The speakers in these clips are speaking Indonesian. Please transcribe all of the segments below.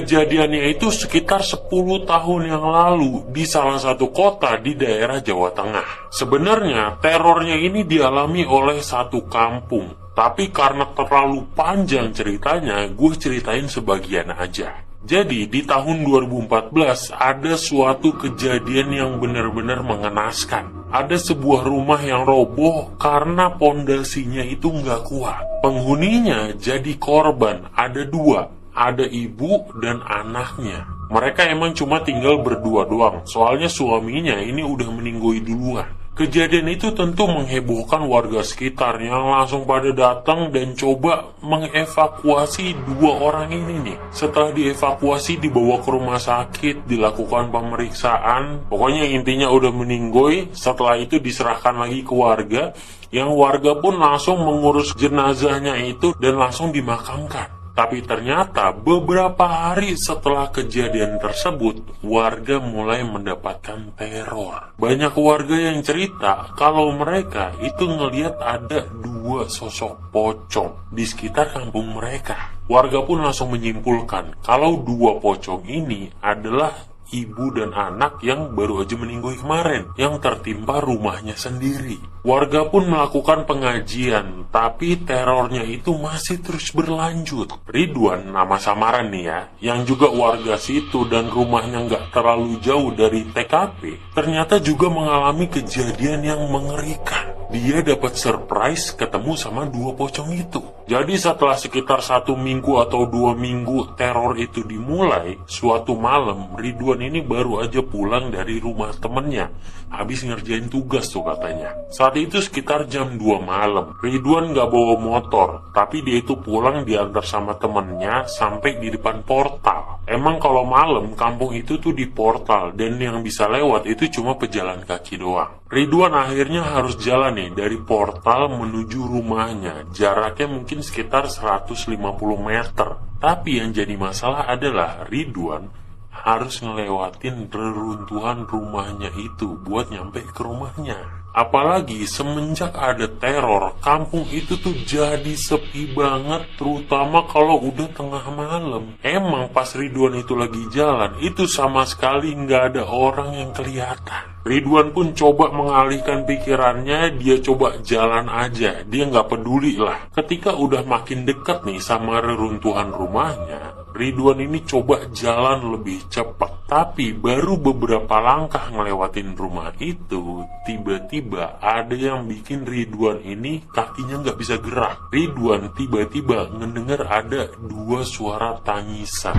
Kejadiannya itu sekitar 10 tahun yang lalu di salah satu kota di daerah Jawa Tengah. Sebenarnya terornya ini dialami oleh satu kampung, tapi karena terlalu panjang ceritanya, gue ceritain sebagian aja. Jadi di tahun 2014 ada suatu kejadian yang benar-benar mengenaskan. Ada sebuah rumah yang roboh karena pondasinya itu nggak kuat. Penghuninya jadi korban, ada dua. Ada ibu dan anaknya. Mereka emang cuma tinggal berdua doang, soalnya suaminya ini udah meninggoy duluan. Kejadian itu tentu menghebohkan warga sekitar yang langsung pada datang dan coba mengevakuasi dua orang ini nih. Setelah dievakuasi dibawa ke rumah sakit, dilakukan pemeriksaan. Pokoknya intinya udah meninggoy. Setelah itu diserahkan lagi ke warga, yang warga pun langsung mengurus jenazahnya itu dan langsung dimakamkan. Tapi ternyata beberapa hari setelah kejadian tersebut, warga mulai mendapatkan teror. Banyak warga yang cerita kalau mereka itu ngelihat ada dua sosok pocong di sekitar kampung mereka. Warga pun langsung menyimpulkan kalau dua pocong ini adalah ibu dan anak yang baru aja meninggoy kemarin, yang tertimpa rumahnya sendiri. Warga pun melakukan pengajian, tapi terornya itu masih terus berlanjut. Ridwan, nama samaran nih ya, yang juga warga situ dan rumahnya nggak terlalu jauh dari TKP, ternyata juga mengalami kejadian yang mengerikan. Dia dapat surprise ketemu sama dua pocong itu. Jadi setelah sekitar 1 minggu atau 2 minggu teror itu dimulai, suatu malam Ridwan ini baru aja pulang dari rumah temennya. Habis ngerjain tugas tuh katanya. Saat itu sekitar jam 2 malam. Ridwan gak bawa motor, tapi dia itu pulang diantar sama temennya sampai di depan portal. Emang kalau malam kampung itu tuh di portal dan yang bisa lewat itu cuma pejalan kaki doang. Ridwan akhirnya harus jalan nih dari portal menuju rumahnya. Jaraknya mungkin sekitar 150 meter. Tapi yang jadi masalah adalah Ridwan harus ngelewatin reruntuhan rumahnya itu buat nyampe ke rumahnya. Apalagi semenjak ada teror, kampung itu tuh jadi sepi banget, terutama kalau udah tengah malam. Emang pas Ridwan itu lagi jalan, itu sama sekali nggak ada orang yang kelihatan. Ridwan pun coba mengalihkan pikirannya, dia coba jalan aja, dia nggak peduli lah. Ketika udah makin dekat nih sama reruntuhan rumahnya, Ridwan ini coba jalan lebih cepat. Tapi baru beberapa langkah ngelewatin rumah itu, tiba-tiba ada yang bikin Ridwan ini kakinya nggak bisa gerak. Ridwan tiba-tiba ngedenger ada dua suara tangisan.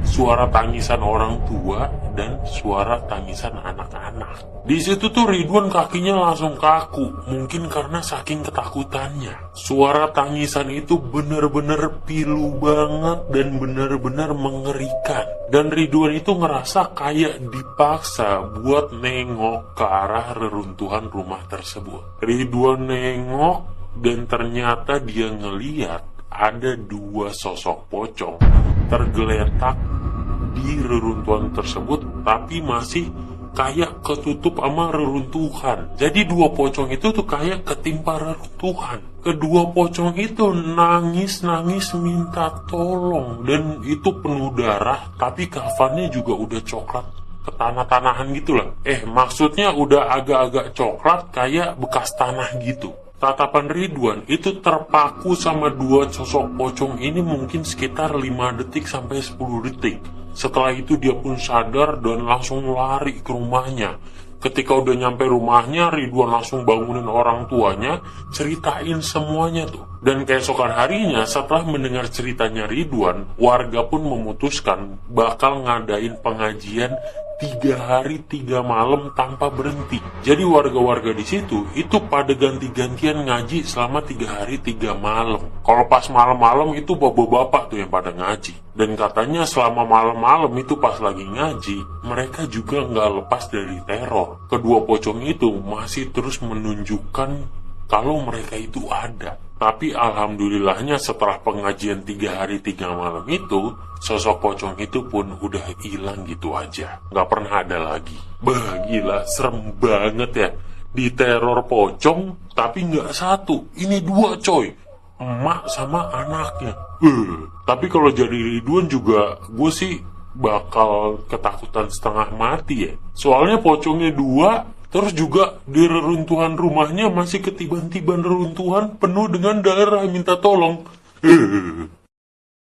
Suara tangisan orang tua dan suara tangisan anak-anak. Di situ tuh Ridwan kakinya langsung kaku, mungkin karena saking ketakutannya. Suara tangisan itu bener-bener pilu banget dan bener-bener mengerikan. Dan Ridwan itu ngerasa kayak dipaksa buat nengok ke arah reruntuhan rumah tersebut. Ridwan nengok dan ternyata dia ngeliat ada dua sosok pocong tergeletak di reruntuhan tersebut, tapi masih kayak ketutup sama reruntuhan. Jadi dua pocong itu tuh kayak ketimpa reruntuhan. Kedua pocong itu nangis-nangis minta tolong, dan itu penuh darah, tapi kafannya juga udah coklat ketanah-tanahan gitu lah. Maksudnya udah agak-agak coklat kayak bekas tanah gitu. Tatapan Ridwan itu terpaku sama dua sosok pocong ini mungkin sekitar 5 detik sampai 10 detik. Setelah itu dia pun sadar dan langsung lari ke rumahnya. Ketika udah nyampe rumahnya, Ridwan langsung bangunin orang tuanya, ceritain semuanya tuh. Dan keesokan harinya setelah mendengar ceritanya Ridwan, warga pun memutuskan bakal ngadain pengajian 3 hari 3 malam tanpa berhenti. Jadi warga-warga di situ itu pada ganti-gantian ngaji selama 3 hari 3 malam. Kalau pas malam-malam itu bapak-bapak tuh yang pada ngaji. Dan katanya selama malam-malam itu pas lagi ngaji, mereka juga nggak lepas dari teror. Kedua pocong itu masih terus menunjukkan kalau mereka itu ada. Tapi alhamdulillahnya setelah pengajian 3 hari 3 malam itu, sosok pocong itu pun udah hilang gitu aja. Gak pernah ada lagi. Bah, gila, serem banget ya. Diteror pocong, tapi gak satu. Ini 2 coy. emak sama anaknya. Tapi kalau jadi Ridwan juga gue sih bakal ketakutan setengah mati ya. Soalnya pocongnya 2, terus juga di reruntuhan rumahnya masih ketiban-tiban reruntuhan penuh dengan darah minta tolong.